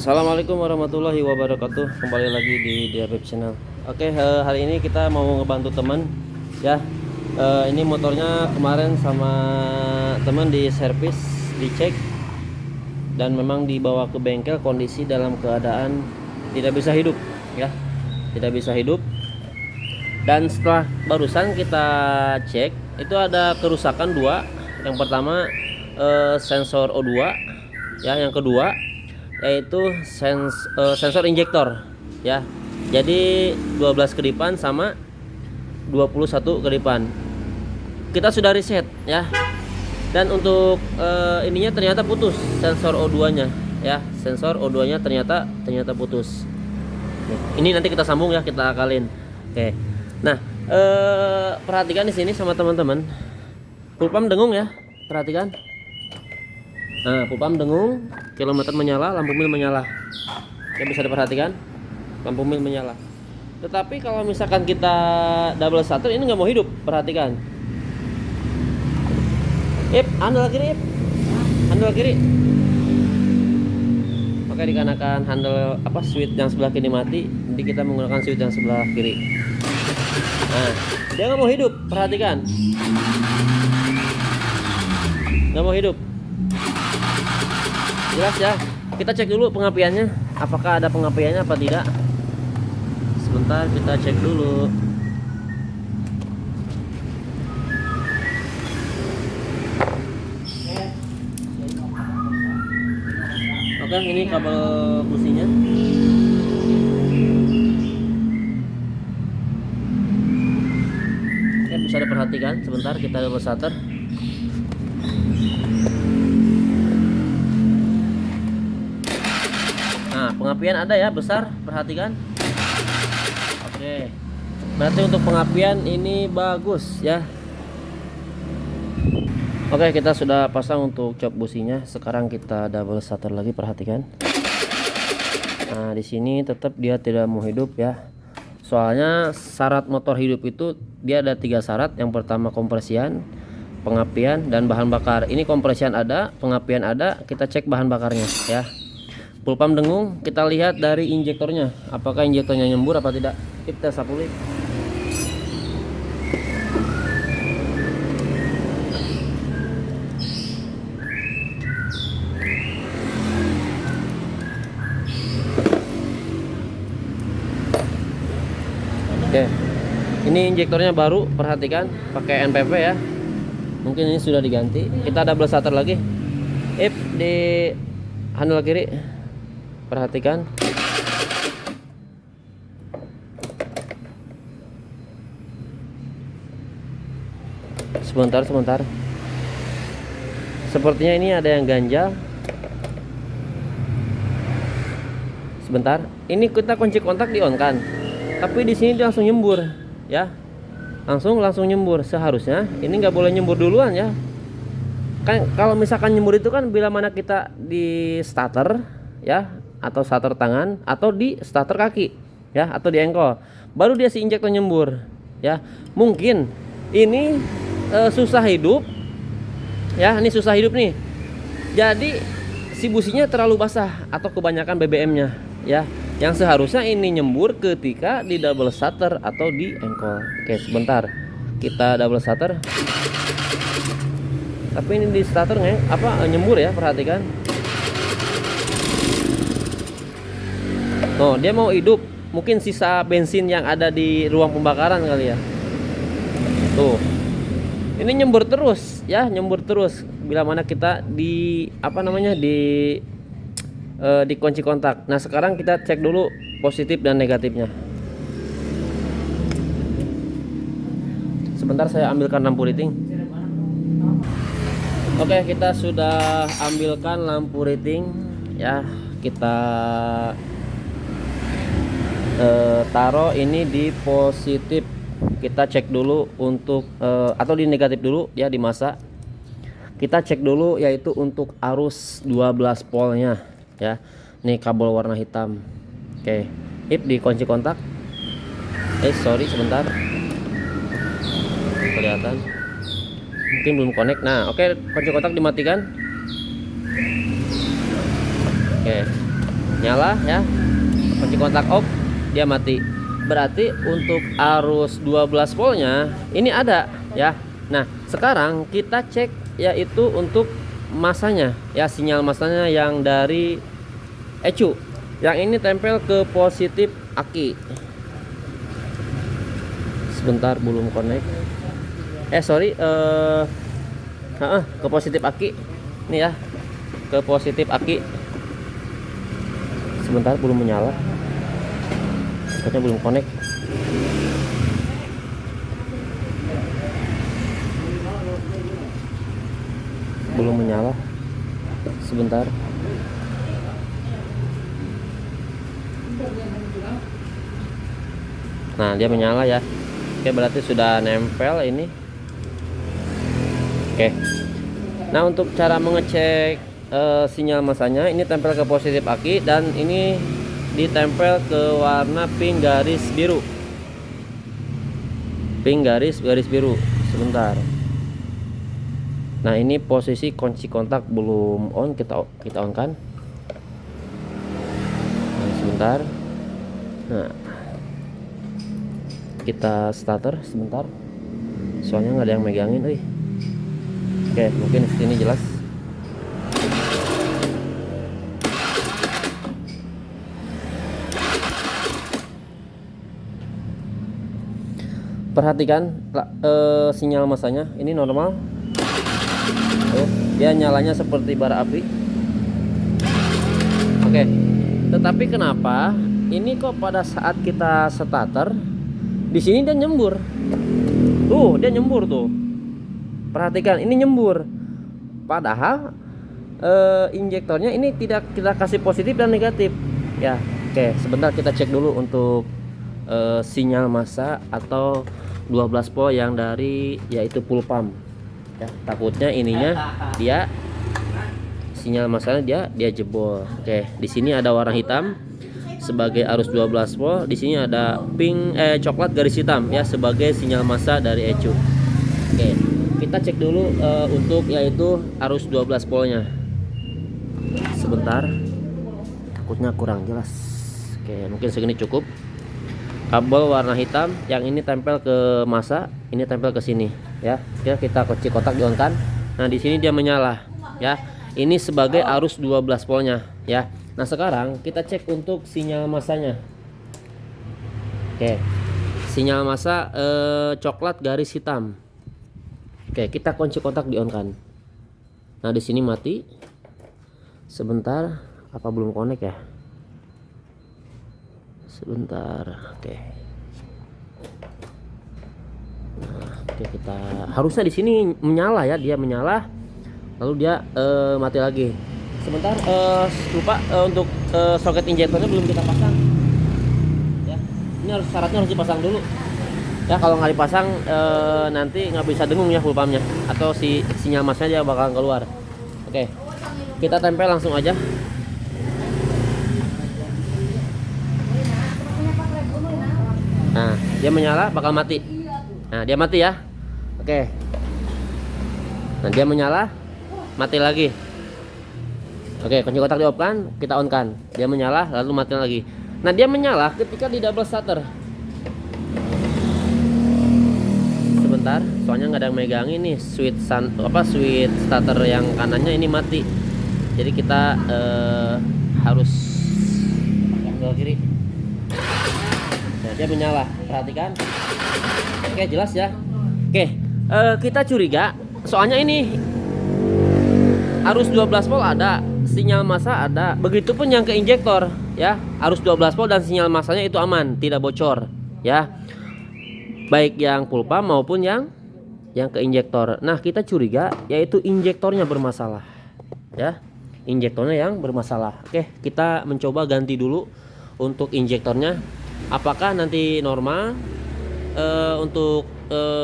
Assalamualaikum warahmatullahi wabarakatuh. Kembali lagi di Diabeb Channel. Oke, hari ini kita mau ngebantu teman ya. Ini motornya kemarin sama teman di servis, dicek, dan memang dibawa ke bengkel kondisi dalam keadaan tidak bisa hidup ya. Tidak bisa hidup. Dan setelah barusan kita cek, itu ada kerusakan dua. Yang pertama sensor O2 ya, yang kedua yaitu sensor injektor ya. Jadi 12 kedipan sama 21 kedipan kita sudah reset ya. Dan untuk ininya ternyata putus sensor O2 nya ya. Sensor O2 nya ternyata putus. Ini nanti kita sambung ya, kita akalin. Oke. Nah, perhatikan di sini sama teman-teman. Pulpam dengung ya, perhatikan. Nah, pulpam dengung, kilometer menyala, lampu mil menyala. Oke, bisa diperhatikan, lampu mil menyala. Tetapi kalau misalkan kita double shutter, ini nggak mau hidup. Perhatikan. Handle kiri, handle kiri. Oke, dikarenakan handle switch yang sebelah kiri mati, jadi kita menggunakan switch yang sebelah kiri. Nah, dia nggak mau hidup. Perhatikan, nggak mau hidup. Jelas ya. Kita cek dulu pengapiannya, apakah ada pengapiannya apa tidak. Sebentar, kita cek dulu. Oke, ini kabel businya. Oke, bisa diperhatikan. Sebentar, kita double shutter. Nah, pengapian ada ya, besar, perhatikan. Oke, berarti untuk pengapian ini bagus ya. Oke, kita sudah pasang untuk cop businya. Sekarang kita double shutter lagi, perhatikan. Nah, di sini tetap dia tidak mau hidup ya. Soalnya syarat motor hidup itu dia ada 3 syarat. Yang pertama kompresian, pengapian, dan bahan bakar. Ini kompresian ada, pengapian ada, kita cek bahan bakarnya ya. Pulpam dengung, kita lihat dari injektornya, apakah injektornya nyembur apa tidak. Kita sapuli. Oke, ini injektornya baru, perhatikan, pakai NPP ya. Mungkin ini sudah diganti. Kita double shutter lagi. Di handle kiri, perhatikan. Sebentar. Sepertinya ini ada yang ganjal. Sebentar. Ini kita kunci kontak di on kan. Tapi di sini dia langsung nyembur ya. Langsung nyembur. Seharusnya ini nggak boleh nyembur duluan ya. Kan kalau misalkan nyembur itu kan bila mana kita di starter ya, atau starter tangan, atau di starter kaki ya, atau di engkol, baru dia si injektor nyembur ya. Mungkin ini susah hidup ya, ini susah hidup nih. Jadi si businya terlalu basah atau kebanyakan BBM-nya ya, yang seharusnya ini nyembur ketika di double shutter atau di engkol. Oke, sebentar, kita double shutter. Tapi ini di starter nyembur ya, perhatikan. Oh, dia mau hidup. Mungkin sisa bensin yang ada di ruang pembakaran kali ya. Tuh. Ini nyembur terus ya, nyembur terus bila mana kita di di kunci kontak. Nah, sekarang kita cek dulu positif dan negatifnya. Sebentar, saya ambilkan lampu rating. Oke, kita sudah ambilkan lampu rating ya. Kita taruh ini di positif. Kita cek dulu untuk atau di negatif dulu ya, di masa. Kita cek dulu yaitu untuk arus 12 voltnya ya. Nih kabel warna hitam. Oke, di kunci kontak. Sebentar. Kelihatan. Mungkin belum connect. Nah, oke, kunci kontak dimatikan. Oke. nyala ya, kunci kontak off, dia mati. Berarti untuk arus 12 voltnya ini ada ya. Nah sekarang kita cek yaitu untuk masanya ya, sinyal masanya yang dari ECU yang ini tempel ke positif aki. Sebentar belum connect. Sorry, ke positif aki ini ya, ke positif aki. Sebentar belum menyala, katanya belum connect. Belum menyala, sebentar. Nah dia menyala ya. Oke, berarti sudah nempel ini. Oke, nah untuk cara mengecek sinyal masanya, ini tempel ke positif aki dan ini ditempel ke warna pink garis biru. Pink garis biru. Sebentar. Nah ini posisi kunci kontak belum on, kita on kan. Nah, sebentar. Nah kita starter sebentar, soalnya nggak ada yang megangin. Oke, mungkin di sini jelas. Perhatikan sinyal masanya ini normal. Dia nyalanya seperti bara api. Oke, tetapi kenapa ini kok pada saat kita starter di sini dia nyembur? Tuh, dia nyembur tuh. Perhatikan, ini nyembur. Padahal injektornya ini tidak kita kasih positif dan negatif. Ya, oke, sebentar kita cek dulu untuk sinyal massa atau 12 volt yang dari yaitu full pump. Ya, takutnya ininya dia sinyal massanya dia jebol. Oke, di sini ada warna hitam sebagai arus 12 volt, di sini ada pink coklat garis hitam ya sebagai sinyal massa dari ECU. Oke, kita cek dulu untuk yaitu arus 12 voltnya. Sebentar, takutnya kurang jelas. Oke, mungkin segini cukup. Kabel warna hitam yang ini tempel ke massa, ini tempel ke sini ya. Kita kunci kotak di on kan. Nah di sini dia menyala ya. Ini sebagai arus 12 voltnya ya. Nah sekarang kita cek untuk sinyal massanya. Oke, sinyal massa coklat garis hitam. Oke, kita kunci kontak di on kan. Nah di sini mati. Sebentar, apa belum connect ya? Sebentar. Oke. Nah, oke, kita harusnya di sini menyala ya, dia menyala lalu dia mati lagi. Sebentar, lupa untuk soket injektornya belum kita pasang ya. Ini syaratnya harus dipasang dulu ya. Kalau nggak dipasang nanti nggak bisa dengung ya full pumpnya, atau si sinyal massanya dia bakal keluar. Oke, kita tempel langsung aja. Nah dia menyala bakal mati. Nah dia mati ya. Oke, nah dia menyala mati lagi. Oke, kunci kotak di off kan, kita on kan, dia menyala lalu mati lagi. Nah dia menyala ketika di double starter. Sebentar, soalnya nggak ada yang megangin nih switch starter yang kanannya ini mati. Jadi kita harus yang kiri. Nah dia menyala, perhatikan. Oke jelas ya. Oke, kita curiga soalnya ini arus 12 volt ada, sinyal massa ada, begitupun yang ke injektor ya. Arus 12 volt dan sinyal massanya itu aman, tidak bocor ya, baik yang full pump maupun yang ke injektor. Nah kita curiga yaitu injektornya bermasalah ya, injektornya yang bermasalah. Oke, kita mencoba ganti dulu untuk injektornya, apakah nanti normal untuk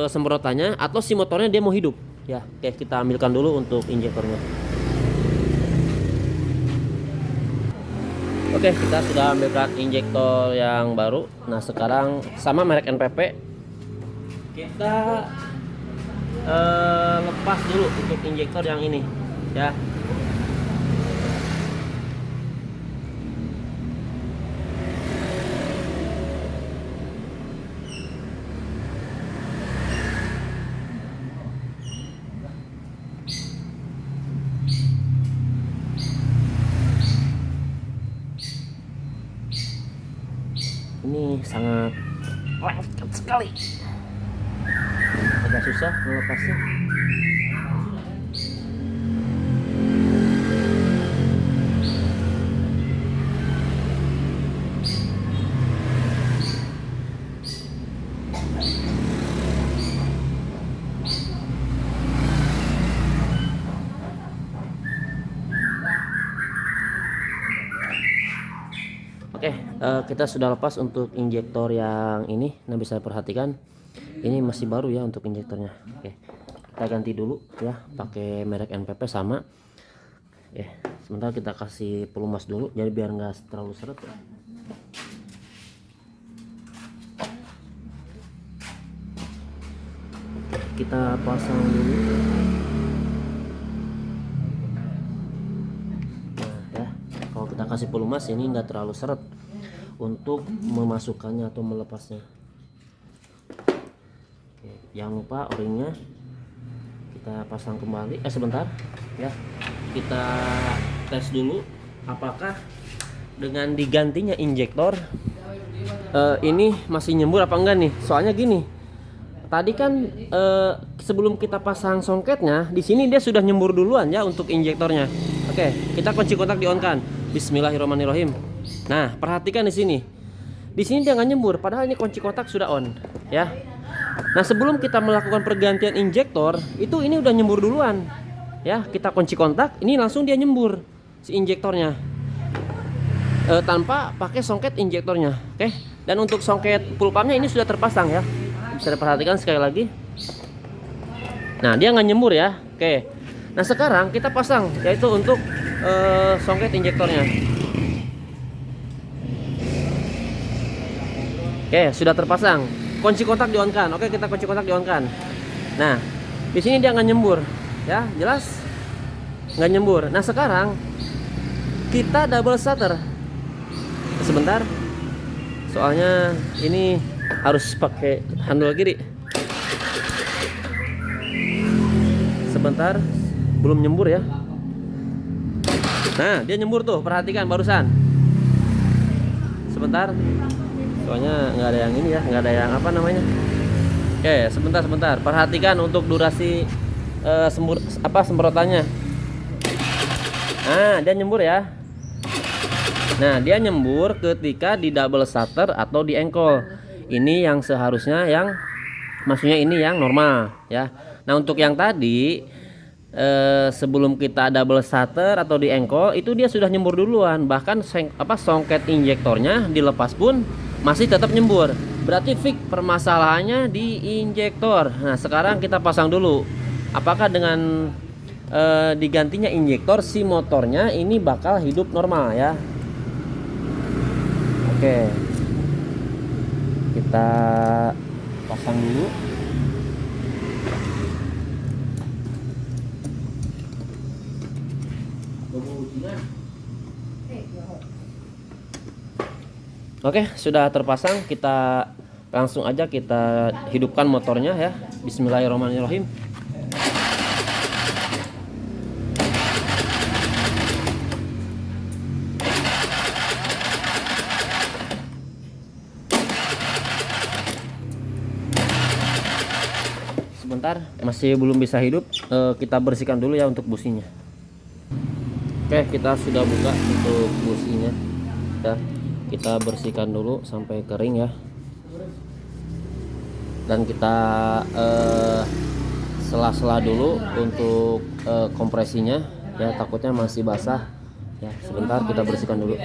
semprotannya atau si motornya dia mau hidup ya. Oke, kita ambilkan dulu untuk injektornya. Oke, kita sudah ambilkan injektor yang baru. Nah sekarang sama merek NPP, kita lepas dulu untuk injektor yang ini ya. ini sangat lengket sekali, agak susah melepasnya. Oke, kita sudah lepas untuk injektor yang ini. Nah, bisa perhatikan ini masih baru ya untuk injektornya. Oke, kita ganti dulu ya pakai merek NPP sama. Sebentar kita kasih pelumas dulu jadi biar nggak terlalu seret ya. Kita pasang dulu. Kalau kita kasih pelumas ini enggak terlalu seret untuk memasukkannya atau melepasnya. Jangan lupa o-ringnya kita pasang kembali. Sebentar ya, kita tes dulu apakah dengan digantinya injektor ini masih nyembur apa enggak nih. Soalnya gini, tadi kan sebelum kita pasang songketnya di sini dia sudah nyembur duluan ya untuk injektornya. Oke, kita kunci kontak di on kan. Bismillahirrahmanirrahim. Nah, perhatikan di sini. Di sini dia nggak nyembur, padahal ini kunci kontak sudah on, ya. Nah, sebelum kita melakukan pergantian injektor, itu ini udah nyembur duluan. Ya, kita kunci kontak, ini langsung dia nyembur si injektornya. Tanpa pakai songket injektornya. Oke. Dan untuk songket full pumpnya ini sudah terpasang ya. Bisa diperhatikan sekali lagi. Nah, dia nggak nyembur ya. Oke. Nah, sekarang kita pasang yaitu untuk songket injektornya. Oke, sudah terpasang. Kunci kontak di on kan. Oke, kita kunci kontak di on kan. Nah, di sini dia nggak nyembur, ya, jelas nggak nyembur. Nah, sekarang kita double shutter. Sebentar, soalnya ini harus pakai handle kiri. Sebentar, belum nyembur ya. Nah, dia nyembur tuh, perhatikan barusan. Sebentar, soalnya nggak ada yang ini ya, nggak ada yang apa namanya. Oke, sebentar, perhatikan untuk durasi semprotannya. Nah, dia nyembur ya. Nah, dia nyembur ketika di double shutter atau di engkol. Ini yang seharusnya maksudnya ini yang normal ya. Nah, untuk yang tadi sebelum kita double shutter atau di engkol itu dia sudah nyembur duluan, bahkan songket injektornya dilepas pun masih tetap nyembur. Berarti fix permasalahannya di injektor. Nah, sekarang kita pasang dulu apakah dengan digantinya injektor si motornya ini bakal hidup normal ya. Oke, kita pasang dulu. Oke, sudah terpasang. Kita langsung aja kita hidupkan motornya ya. Bismillahirrahmanirrahim. Sebentar, masih belum bisa hidup. Kita bersihkan dulu ya untuk businya. Oke, kita sudah buka untuk businya ya. Kita bersihkan dulu sampai kering ya. Dan kita sela-sela dulu untuk kompresinya ya, takutnya masih basah ya. Sebentar kita bersihkan dulu.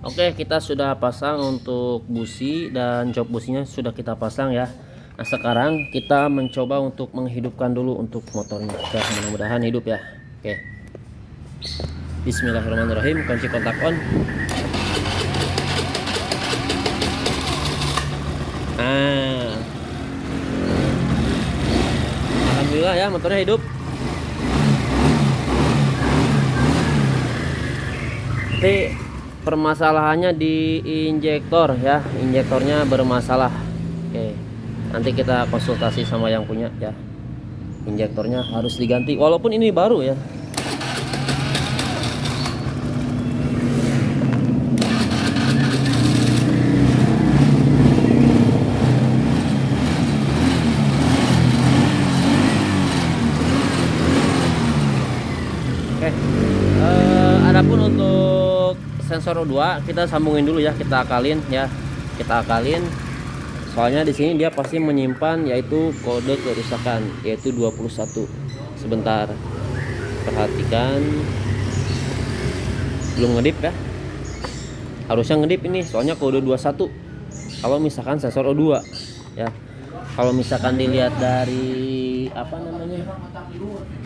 Oke, kita sudah pasang untuk busi dan jok businya sudah kita pasang ya. Nah, sekarang kita mencoba untuk menghidupkan dulu untuk motornya ya, mudah-mudahan hidup ya. Oke, bismillahirrahmanirrahim. Kunci kontak on. Alhamdulillah ya, motornya hidup. Tapi permasalahannya di injektor ya, injektornya bermasalah. Oke, nanti kita konsultasi sama yang punya ya. Injektornya harus diganti walaupun ini baru ya. sensor O2 kita sambungin dulu ya, kita akalin ya. Kita akalin. Soalnya di sini dia pasti menyimpan yaitu kode kerusakan yaitu 21. Sebentar. Perhatikan. Belum ngedip ya. Harusnya ngedip ini soalnya kode 21. Kalau misalkan sensor O2 ya. Kalau misalkan dilihat dari apa namanya?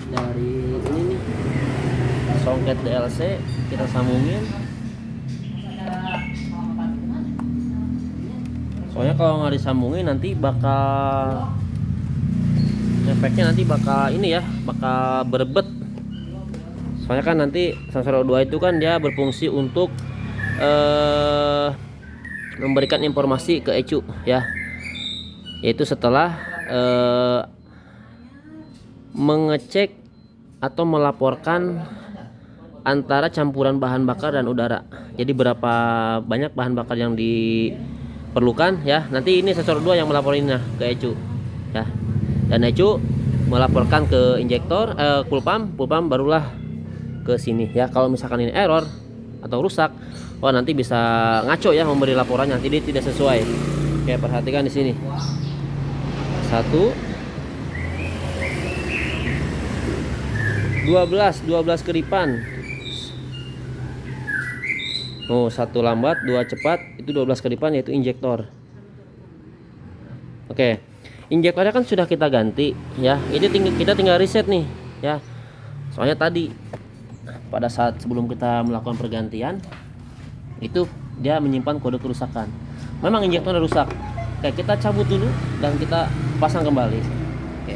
Dari ini nih. Soket DLC kita sambungin. Soalnya kalau nggak disambungin nanti bakal efeknya nanti bakal ini ya, bakal berebet. Soalnya kan nanti sensor O2 itu kan dia berfungsi untuk memberikan informasi ke ECU ya, yaitu setelah mengecek atau melaporkan antara campuran bahan bakar dan udara. Jadi berapa banyak bahan bakar yang diperlukan ya. Nanti ini sensor 2 yang melaporinnya ke ECU ya. Dan ECU melaporkan ke injektor cool pump barulah ke sini ya. Kalau misalkan ini error atau rusak, oh nanti bisa ngaco ya memberi laporannya, jadi tidak sesuai. Oke, perhatikan di sini. 12 kedipan. Oh, 1 lambat, 2 cepat, itu 12 kedipan yaitu injektor. Oke. Injektornya kan sudah kita ganti ya. Ini kita tinggal reset nih ya. Soalnya tadi pada saat sebelum kita melakukan pergantian itu dia menyimpan kode kerusakan. Memang injektornya rusak. Oke, kita cabut dulu dan kita pasang kembali. Oke.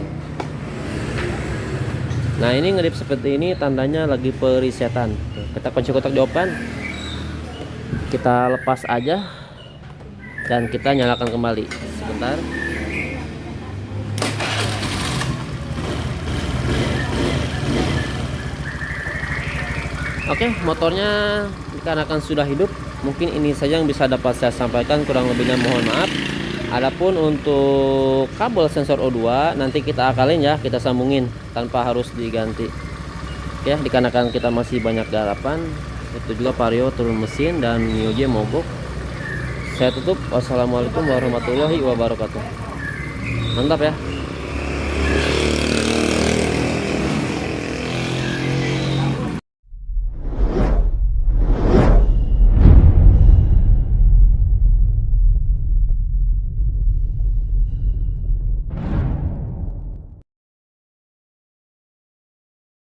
Nah, ini ngedip seperti ini tandanya lagi perisetan. Kita kunci kotak jawaban. Kita lepas aja dan kita nyalakan kembali. Sebentar. Oke, motornya dikarenakan sudah hidup, mungkin ini saja yang bisa dapat saya sampaikan, kurang lebihnya mohon maaf. Adapun untuk kabel sensor O2 nanti kita akalin ya, kita sambungin tanpa harus diganti. Oke, dikarenakan kita masih banyak garapan, itu juga Vario turun mesin dan Mio J mogok. Saya tutup. Wassalamualaikum warahmatullahi wabarakatuh. Mantap ya.